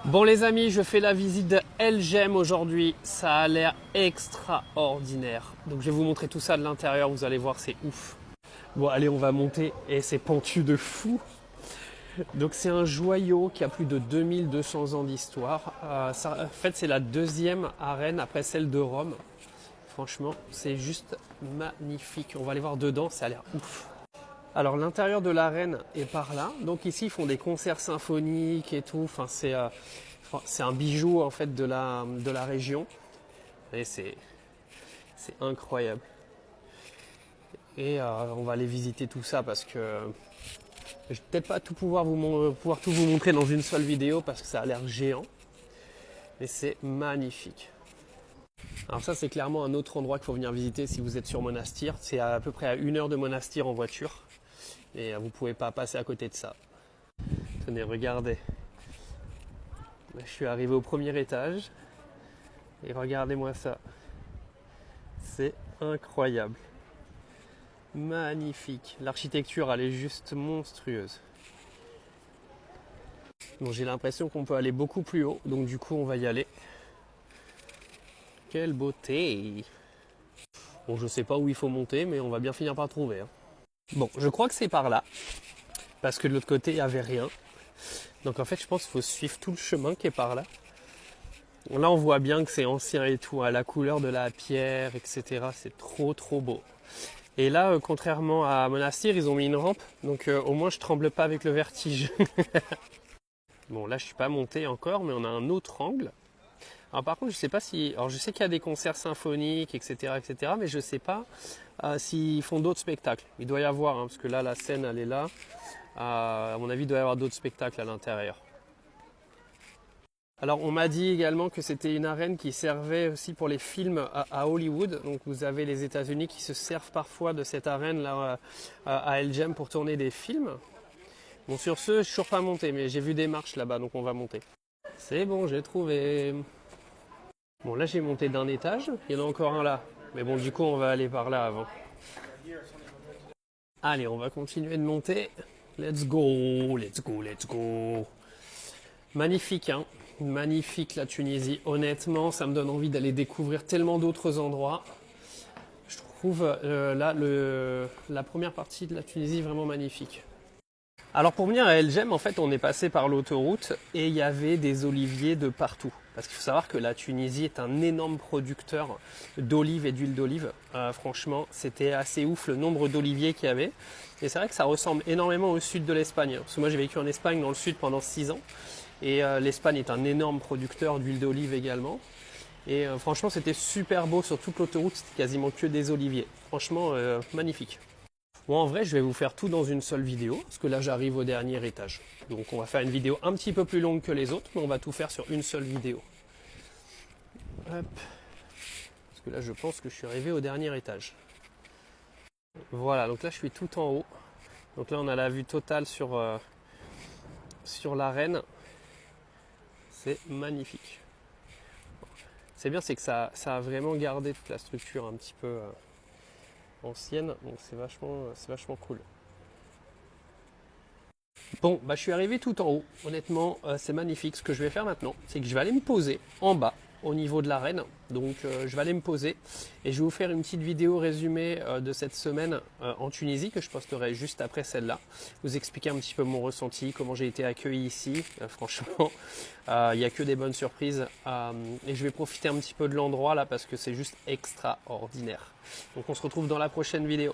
Bon les amis, je fais la visite de El Jem aujourd'hui, ça a l'air extraordinaire. Donc je vais vous montrer tout ça de l'intérieur, vous allez voir, c'est ouf. Bon allez, on va monter et c'est pentu de fou. Donc c'est un joyau qui a plus de 2200 ans d'histoire. En fait c'est la deuxième arène après celle de Rome. Franchement c'est juste magnifique, on va aller voir dedans, ça a l'air ouf. Alors l'intérieur de l'arène est par là, donc ici ils font des concerts symphoniques et tout, enfin c'est un bijou en fait de la région et c'est incroyable. Et on va aller visiter tout ça parce que je vais peut-être pas tout pouvoir tout vous montrer dans une seule vidéo parce que ça a l'air géant, mais c'est magnifique. Alors ça c'est clairement un autre endroit qu'il faut venir visiter si vous êtes sur Monastir, c'est à peu près à 1 heure de Monastir en voiture. Et vous ne pouvez pas passer à côté de ça. Tenez, regardez. Je suis arrivé au premier étage. Et regardez-moi ça. C'est incroyable. Magnifique. L'architecture, elle est juste monstrueuse. Bon, j'ai l'impression qu'on peut aller beaucoup plus haut. Donc du coup, on va y aller. Quelle beauté! Bon, je sais pas où il faut monter, mais on va bien finir par trouver. Bon, je crois que c'est par là, parce que de l'autre côté, il n'y avait rien. Donc en fait, je pense qu'il faut suivre tout le chemin qui est par là. Bon, là, on voit bien que c'est ancien et tout, à la couleur de la pierre, etc. C'est trop beau. Et là, contrairement à Monastir, ils ont mis une rampe, donc au moins je tremble pas avec le vertige. Bon, là, je suis pas monté encore, mais on a un autre angle. Alors par contre, je sais pas si... Alors je sais qu'il y a des concerts symphoniques, etc. Mais je sais pas s'ils font d'autres spectacles. Il doit y avoir, parce que là, la scène, elle est là. À mon avis, il doit y avoir d'autres spectacles à l'intérieur. Alors on m'a dit également que c'était une arène qui servait aussi pour les films à Hollywood. Donc vous avez les États-Unis qui se servent parfois de cette arène là à El Jem pour tourner des films. Bon, sur ce, je suis toujours pas monté, mais j'ai vu des marches là-bas, donc on va monter. C'est bon, j'ai trouvé. Bon, là j'ai monté d'un étage, il y en a encore un là. Mais bon, du coup, on va aller par là avant. Allez, on va continuer de monter. Let's go, let's go, let's go. Magnifique, hein? Magnifique la Tunisie. Honnêtement, ça me donne envie d'aller découvrir tellement d'autres endroits. Je trouve là la première partie de la Tunisie vraiment magnifique. Alors pour venir à El Jem, en fait, on est passé par l'autoroute et il y avait des oliviers de partout. Parce qu'il faut savoir que la Tunisie est un énorme producteur d'olives et d'huile d'olive. Franchement, c'était assez ouf le nombre d'oliviers qu'il y avait. Et c'est vrai que ça ressemble énormément au sud de l'Espagne. Parce que moi j'ai vécu en Espagne dans le sud pendant 6 ans. Et l'Espagne est un énorme producteur d'huile d'olive également. Et franchement, c'était super beau sur toute l'autoroute, c'était quasiment que des oliviers. Franchement, magnifique. Bon, en vrai, je vais vous faire tout dans une seule vidéo, parce que là, j'arrive au dernier étage. Donc, on va faire une vidéo un petit peu plus longue que les autres, mais on va tout faire sur une seule vidéo. Hop. Parce que là, je pense que je suis arrivé au dernier étage. Voilà, donc là, je suis tout en haut. Donc là, on a la vue totale sur l'arène. C'est magnifique. C'est bien, c'est que ça a vraiment gardé toute la structure un petit peu ancienne, donc c'est vachement cool. Bon, bah je suis arrivé tout en haut. Honnêtement, c'est magnifique. Ce que je vais faire maintenant, c'est que je vais aller me poser en bas, au niveau de l'arène. Donc je vais aller me poser et je vais vous faire une petite vidéo résumée de cette semaine en Tunisie que je posterai juste après celle-là. Vous expliquer un petit peu mon ressenti, comment j'ai été accueilli ici. Franchement, il n'y a que des bonnes surprises. Et je vais profiter un petit peu de l'endroit là parce que c'est juste extraordinaire. Donc on se retrouve dans la prochaine vidéo.